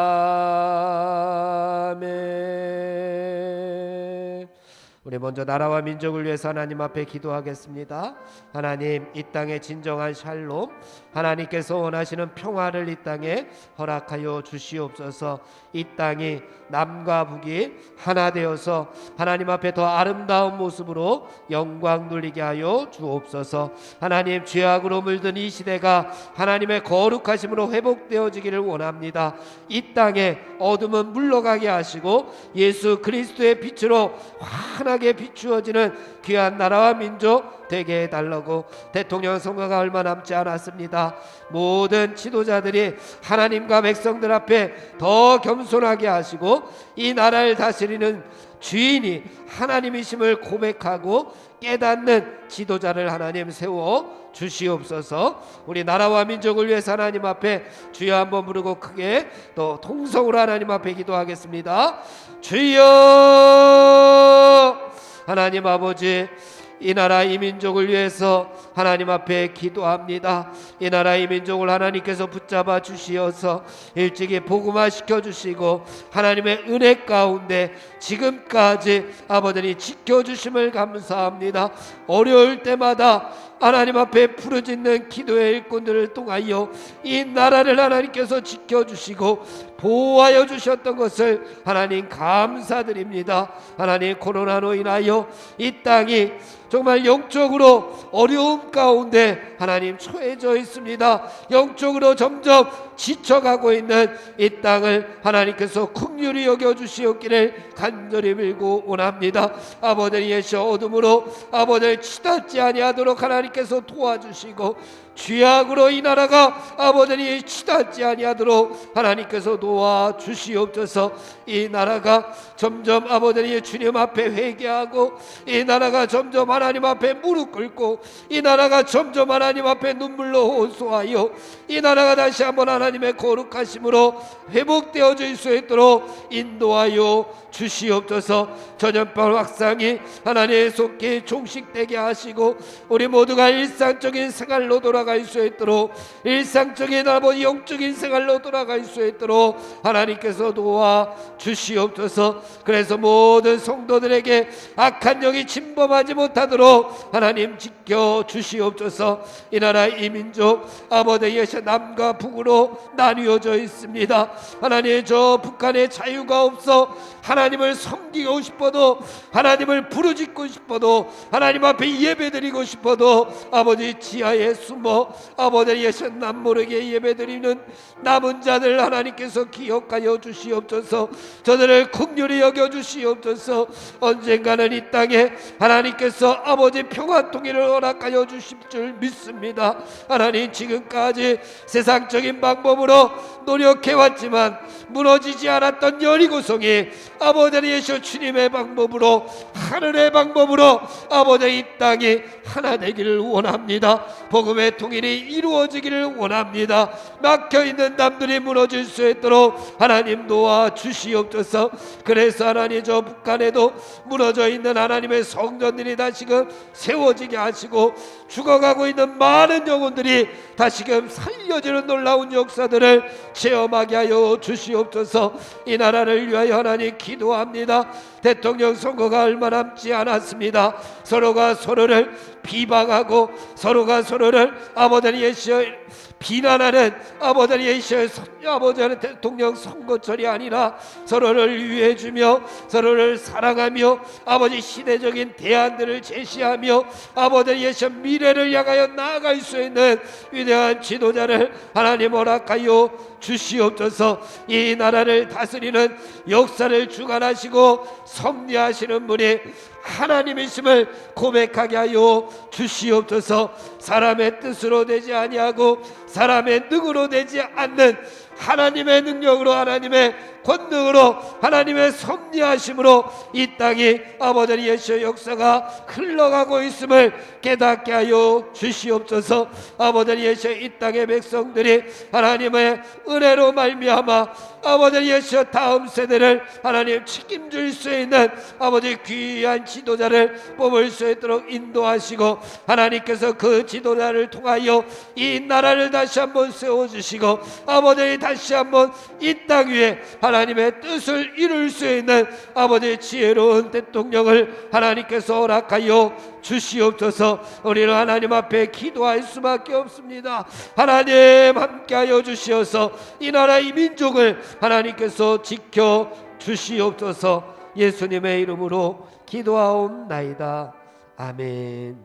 우리 먼저 나라와 민족을 위해서 하나님 앞에 기도하겠습니다. 하나님, 이 땅의 진정한 샬롬, 하나님께서 원하시는 평화를 이 땅에 허락하여 주시옵소서. 이 땅이 남과 북이 하나 되어서 하나님 앞에 더 아름다운 모습으로 영광 누리게 하여 주옵소서. 하나님, 죄악으로 물든 이 시대가 하나님의 거룩하심으로 회복되어지기를 원합니다. 이 땅에 어둠은 물러가게 하시고 예수 그리스도의 빛으로 환하게 비추어지는 귀한 나라와 민족 되게 해달라고. 대통령 선거가 얼마 남지 않았습니다. 모든 지도자들이 하나님과 백성들 앞에 더 겸손하게 하시고 이 나라를 다스리는 주인이 하나님이심을 고백하고 깨닫는 지도자를 하나님 세워 주시옵소서. 우리 나라와 민족을 위해서 하나님 앞에 주여 한번 부르고 크게 또 통성으로 하나님 앞에 기도하겠습니다. 주여. 하나님 아버지, 이 나라 이 민족을 위해서 하나님 앞에 기도합니다. 이 나라 이 민족을 하나님께서 붙잡아 주시어서 일찍이 복음화 시켜주시고 하나님의 은혜 가운데 지금까지 아버지니 지켜주심을 감사합니다. 어려울 때마다 하나님 앞에 부르짖는 기도의 일꾼들을 통하여 이 나라를 하나님께서 지켜주시고 보호하여 주셨던 것을 하나님 감사드립니다. 하나님, 코로나로 인하여 이 땅이 정말 영적으로 어려움 가운데 하나님 처해져 있습니다. 영적으로 점점 지쳐가고 있는 이 땅을 하나님께서 긍휼히 여겨주시옵기를 간절히 빌고 원합니다. 아버지, 예수 어둠으로 아버지를 치닫지 아니하도록 하나님께서 도와주시고 죄악으로 이 나라가 아버지를 치닫지 아니하도록 하나님께서 도와주시옵소서. 이 나라가 점점 아버지의 주님 앞에 회개하고 이 나라가 점점 하나님 앞에 무릎 꿇고 이 나라가 점점 하나님 앞에 눈물로 호소하여 이 나라가 다시 한번 하나님의 거룩하심으로 회복되어질 수 있도록 인도하여 주시옵소서. 전염병 확산이 하나님의 속히 종식되게 하시고 우리 모두가 일상적인 생활로 돌아갈 수 있도록, 일상적인 아버지 영적인 생활로 돌아갈 수 있도록 하나님께서 도와 주시옵소서. 그래서 모든 성도들에게 악한 영이 침범하지 못하도록 하나님 지켜 주시옵소서. 이 나라 이 민족 아버지의 남과 북으로 나뉘어져 있습니다. 하나님, 저 북한에 자유가 없어 하나님을 섬기고 싶어도, 하나님을 부르짖고 싶어도, 하나님 앞에 예배드리고 싶어도 아버지 지하에 숨어 아버지의 남모르게 예배드리는 남은 자들 하나님께서 기억하여 주시옵소서. 저들을 긍휼히 여겨 주시옵소서. 언젠가는 이 땅에 하나님께서 아버지 평화 통일을 허락하여 주실 줄 믿습니다. 하나님, 지금까지 세상적인 방법으로 노력해왔지만 무너지지 않았던 여리고성이 아버지 예수 주님의 방법으로, 하늘의 방법으로 아버지 이 땅이 하나 되기를 원합니다. 복음의 통일이 이루어지기를 원합니다. 막혀있는 담들이 무너질 수 있도록 하나님 도와주시옵소서. 그래서 하나님, 저 북한에도 무너져 있는 하나님의 성전들이 다시금 세워지게 하시고 죽어가고 있는 많은 영혼들이 다시금 살려지는 놀라운 역사들을 체험하게 하여 주시옵소서. 이 나라를 위하여 하나님 기도합니다. 대통령 선거가 얼마 남지 않았습니다. 서로가 서로를 비방하고 서로가 서로를 아버지 예수 비난하는 아버지 예수 아버지의 대통령 선거철이 아니라 서로를 위해주며 서로를 사랑하며 아버지 시대적인 대안들을 제시하며 아버지 예수 미래를 향하여 나아갈 수 있는 위대한 지도자를 하나님 허락하여 주시옵소서. 이 나라를 다스리는 역사를 주관하시고 섭리하시는 분이 하나님이심을 고백하게 하여 주시옵소서. 사람의 뜻으로 되지 아니하고 사람의 능으로 되지 않는 하나님의 능력으로, 하나님의 권능으로, 하나님의 섭리하심으로 이 땅이 아버지 예수의 역사가 흘러가고 있음을 깨닫게 하여 주시옵소서. 아버지 예수 이 땅의 백성들이 하나님의 은혜로 말미암아 아버지 예수 다음 세대를 하나님 책임질 수 있는 아버지 귀한 지도자를 뽑을 수 있도록 인도하시고 하나님께서 그 지도자를 통하여 이 나라를 다시 한번 세워주시고 아버지 다시 한번 이 땅 위에 하나님의 뜻을 이룰 수 있는 아버지 지혜로운 대통령을 하나님께서 허락하여 주시옵소서. 우리는 하나님 앞에 기도할 수밖에 없습니다. 하나님 함께하여 주시어서 이 나라 이 민족을 하나님께서 지켜 주시옵소서. 예수님의 이름으로 기도하옵나이다. 아멘.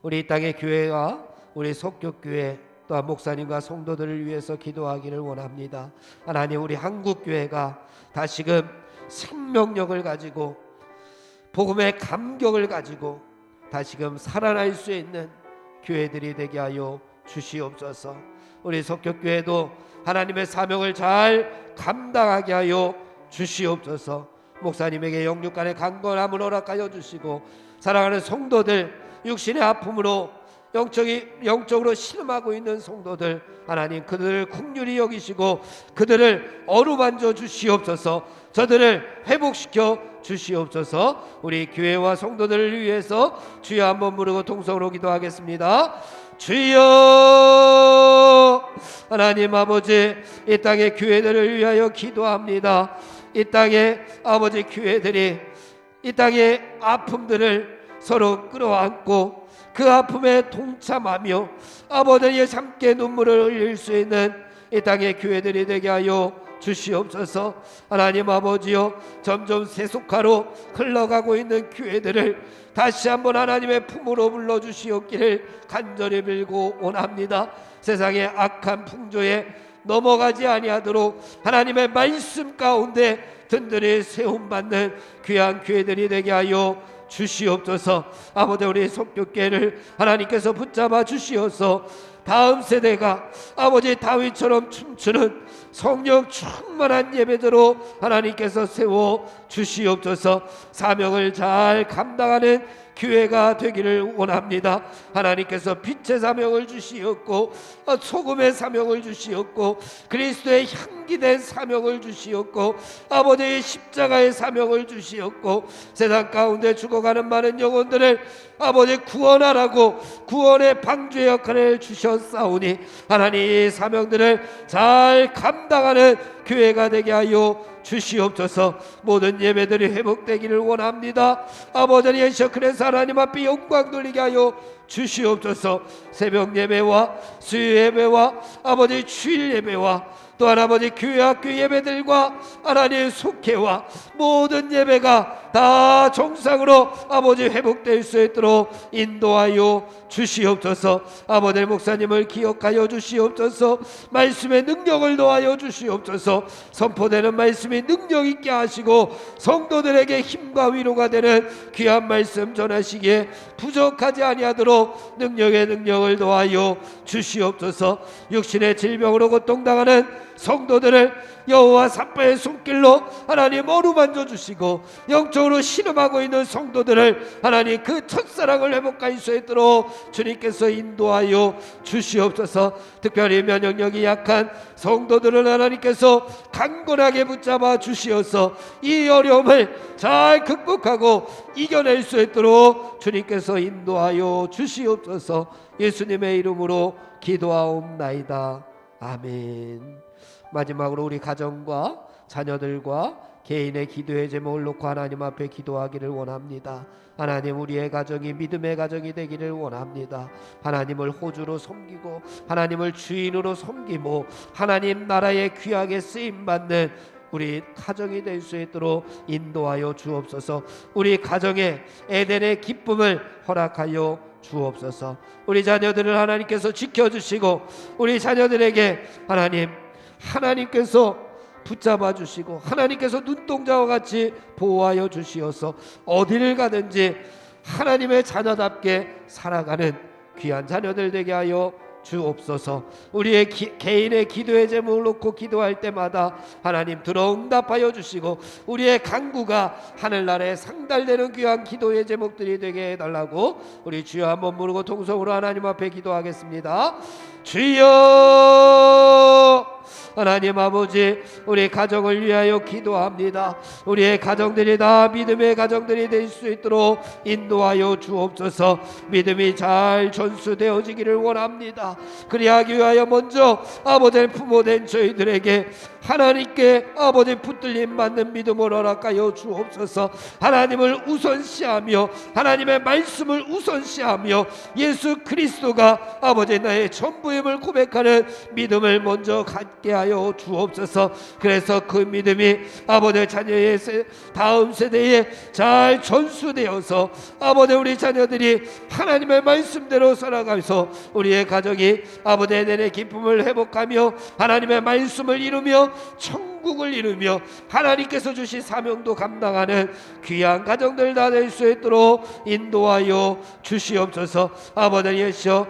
우리 이 땅의 교회와 우리 속교교회 또한 목사님과 성도들을 위해서 기도하기를 원합니다. 하나님, 우리 한국교회가 다시금 생명력을 가지고 복음의 감격을 가지고 다시금 살아날 수 있는 교회들이 되게 하여 주시옵소서. 우리 속교교회도 하나님의 사명을 잘 감당하게 하여 주시옵소서. 목사님에게 영육간의 강건함을 허락하여 주시고 사랑하는 성도들, 육신의 아픔으로 영적으로 신음하고 있는 성도들, 하나님 그들을 긍휼히 여기시고 그들을 어루만져 주시옵소서. 저들을 회복시켜 주시옵소서. 우리 교회와 성도들을 위해서 주여 한번 부르고 통성으로 기도하겠습니다. 주여. 하나님 아버지, 이 땅의 교회들을 위하여 기도합니다. 이 땅의 아버지 교회들이 이 땅의 아픔들을 서로 끌어안고 그 아픔에 동참하며 아버지의 함께 눈물을 흘릴 수 있는 이 땅의 교회들이 되게 하여 주시옵소서. 하나님 아버지여, 점점 세속화로 흘러가고 있는 교회들을 다시 한번 하나님의 품으로 불러주시옵기를 간절히 빌고 원합니다. 세상의 악한 풍조에 넘어가지 아니하도록 하나님의 말씀 가운데 든든히 세움받는 귀한 교회들이 되게 하여 주시옵소서. 아버지, 우리 속교회를 하나님께서 붙잡아 주시어서 다음 세대가 아버지 다윗처럼 춤추는 성령 충만한 예배대로 하나님께서 세워 주시옵소서. 사명을 잘 감당하는 교회가 되기를 원합니다. 하나님께서 빛의 사명을 주시었고 소금의 사명을 주시었고 그리스도의 향기된 사명을 주시었고 아버지의 십자가의 사명을 주시었고 세상 가운데 죽어가는 많은 영혼들을 아버지 구원하라고 구원의 방주의 역할을 주셨사오니 하나님 이 사명들을 잘 감당하는 교회가 되게 하여 주시옵소서. 모든 예배들이 회복되기를 원합니다. 아버지 예수 그리스도 하나님 앞에 영광 돌리게 하여 주시옵소서. 새벽 예배와 수요 예배와 아버지 주일 예배와 또한 아버지 교회 학교 예배들과 하나님의 속회와 모든 예배가 다 정상으로 아버지 회복될 수 있도록 인도하여 주시옵소서. 아버지 목사님을 기억하여 주시옵소서. 말씀의 능력을 더하여 주시옵소서. 선포되는 말씀이 능력 있게 하시고 성도들에게 힘과 위로가 되는 귀한 말씀 전하시기에 부족하지 아니하도록 능력의 능력을 더하여 주시옵소서. 육신의 질병으로 고통당하는 성도들을 여호와 사파의 손길로 하나님 어루만져 주시고 영적으로 신음하고 있는 성도들을 하나님 그 첫사랑을 회복할 수 있도록 주님께서 인도하여 주시옵소서. 특별히 면역력이 약한 성도들을 하나님께서 강건하게 붙잡아 주시어서 이 어려움을 잘 극복하고 이겨낼 수 있도록 주님께서 인도하여 주시옵소서. 예수님의 이름으로 기도하옵나이다. 아멘. 마지막으로 우리 가정과 자녀들과 개인의 기도의 제목을 놓고 하나님 앞에 기도하기를 원합니다. 하나님, 우리의 가정이 믿음의 가정이 되기를 원합니다. 하나님을 호주로 섬기고 하나님을 주인으로 섬기고 하나님 나라에 귀하게 쓰임받는 우리 가정이 될 수 있도록 인도하여 주옵소서. 우리 가정에 에덴의 기쁨을 허락하여 주옵소서. 우리 자녀들을 하나님께서 지켜주시고 우리 자녀들에게 하나님께서 붙잡아 주시고 하나님께서 눈동자와 같이 보호하여 주시어서 어디를 가든지 하나님의 자녀답게 살아가는 귀한 자녀들 되게 하여 주옵소서. 우리의 개인의 기도의 제목을 놓고 기도할 때마다 하나님 들어 응답하여 주시고 우리의 간구가 하늘나라에 상달되는 귀한 기도의 제목들이 되게 해달라고 우리 주여 한번 부르고 통성으로 하나님 앞에 기도하겠습니다. 주여, 하나님 아버지, 우리 가정을 위하여 기도합니다. 우리의 가정들이 다 믿음의 가정들이 될 수 있도록 인도하여 주옵소서. 믿음이 잘 전수되어지기를 원합니다. 그리하기 위하여 먼저 아버지 부모된 저희들에게 하나님께 아버지 붙들림 받는 믿음을 허락하여 주옵소서. 하나님을 우선시하며 하나님의 말씀을 우선시하며 예수 그리스도가 아버지 나의 전부임을 고백하는 믿음을 먼저 갖게 하여 주옵소서. 그래서 그 믿음이 아버지 자녀의 다음 세대에 잘 전수되어서 아버지 우리 자녀들이 하나님의 말씀대로 살아가면서 우리의 가정이 아버지 내내 기쁨을 회복하며 하나님의 말씀을 이루며 천국을 이루며 하나님께서 주신 사명도 감당하는 귀한 가정들 다 될 수 있도록 인도하여 주시옵소서. 아버지 예시여,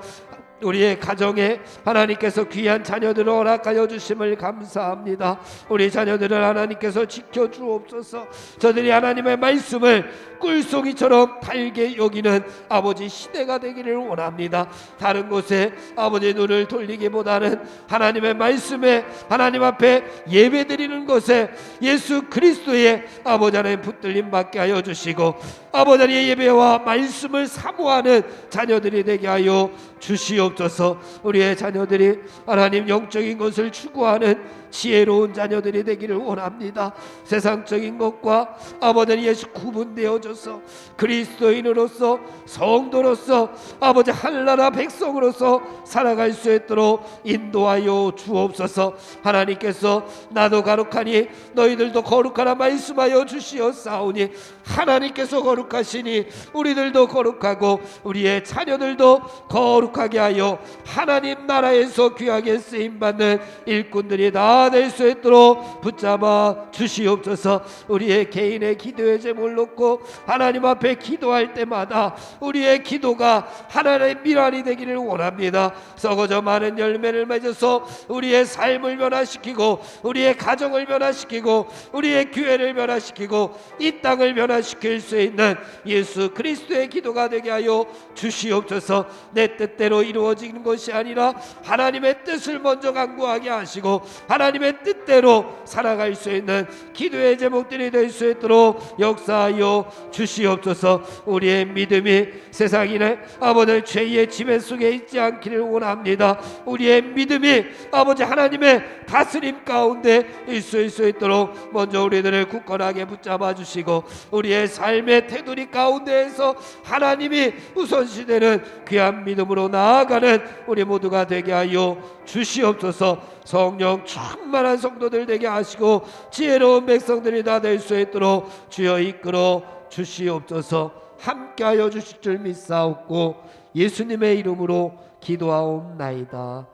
우리의 가정에 하나님께서 귀한 자녀들을 허락하여 주심을 감사합니다. 우리 자녀들을 하나님께서 지켜주옵소서. 저들이 하나님의 말씀을 꿀송이처럼 달게 여기는 아버지 시대가 되기를 원합니다. 다른 곳에 아버지 눈을 돌리기보다는 하나님의 말씀에 하나님 앞에 예배드리는 것에 예수 그리스도의 아버지 하나님 붙들림 받게 하여 주시고 아버지의 예배와 말씀을 사모하는 자녀들이 되게 하여 주시옵소서. 우리의 자녀들이 하나님 영적인 것을 추구하는 지혜로운 자녀들이 되기를 원합니다. 세상적인 것과 아버지 예수 구분되어져서 그리스도인으로서 성도로서 아버지 한나라 백성으로서 살아갈 수 있도록 인도하여 주옵소서. 하나님께서 나도 거룩하니 너희들도 거룩하라 말씀하여 주시었사오니 하나님께서 거룩하시니 우리들도 거룩하고 우리의 자녀들도 거룩하게 하여 하나님 나라에서 귀하게 쓰임받는 일꾼들이 다 될 수 있도록 붙잡아 주시옵소서. 우리의 개인의 기도의 제목을 놓고 하나님 앞에 기도할 때마다 우리의 기도가 하나님의 미랄이 되기를 원합니다. 썩어져 많은 열매를 맺어서 우리의 삶을 변화시키고 우리의 가정을 변화시키고 우리의 교회를 변화시키고 이 땅을 변화시킬 수 있는 예수 그리스도의 기도가 되게 하여 주시옵소서. 내 뜻대로 이루어지는 것이 아니라 하나님의 뜻을 먼저 간구하게 하시고 하나님의 뜻대로 살아갈 수 있는 기도의 제목들이 될 수 있도록 역사하여 주시옵소서. 우리의 믿음이 세상인의 아버지 죄의 지배 속에 있지 않기를 원합니다. 우리의 믿음이 아버지 하나님의 다스림 가운데 있을 수 있도록 먼저 우리들을 굳건하게 붙잡아 주시고 우리의 삶의 테두리 가운데에서 하나님이 우선시되는 귀한 믿음으로 나아가는 우리 모두가 되게 하여 주시옵소서. 성령 충만한 성도들 되게 하시고 지혜로운 백성들이 다 될 수 있도록 주여 이끌어 주시옵소서. 함께하여 주실 줄 믿사옵고 예수님의 이름으로 기도하옵나이다.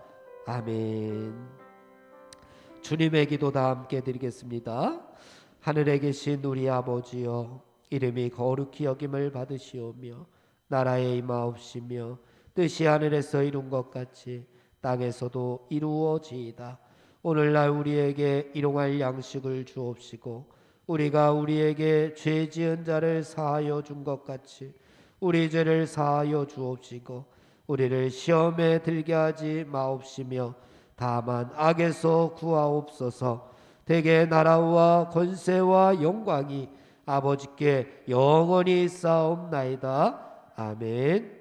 아멘. 주님의 기도 다 함께 드리겠습니다. 하늘에 계신 우리 아버지여, 이름이 거룩히 여김을 받으시오며 나라에 임하옵시며 뜻이 하늘에서 이룬 것 같이 땅에서도 이루어지이다. 오늘날 우리에게 일용할 양식을 주옵시고 우리가 우리에게 죄 지은 자를 사하여 준 것 같이 우리 죄를 사하여 주옵시고 우리를 시험에 들게 하지 마옵시며 다만 악에서 구하옵소서. 대개 나라와 권세와 영광이 아버지께 영원히 있사옵나이다. 아멘.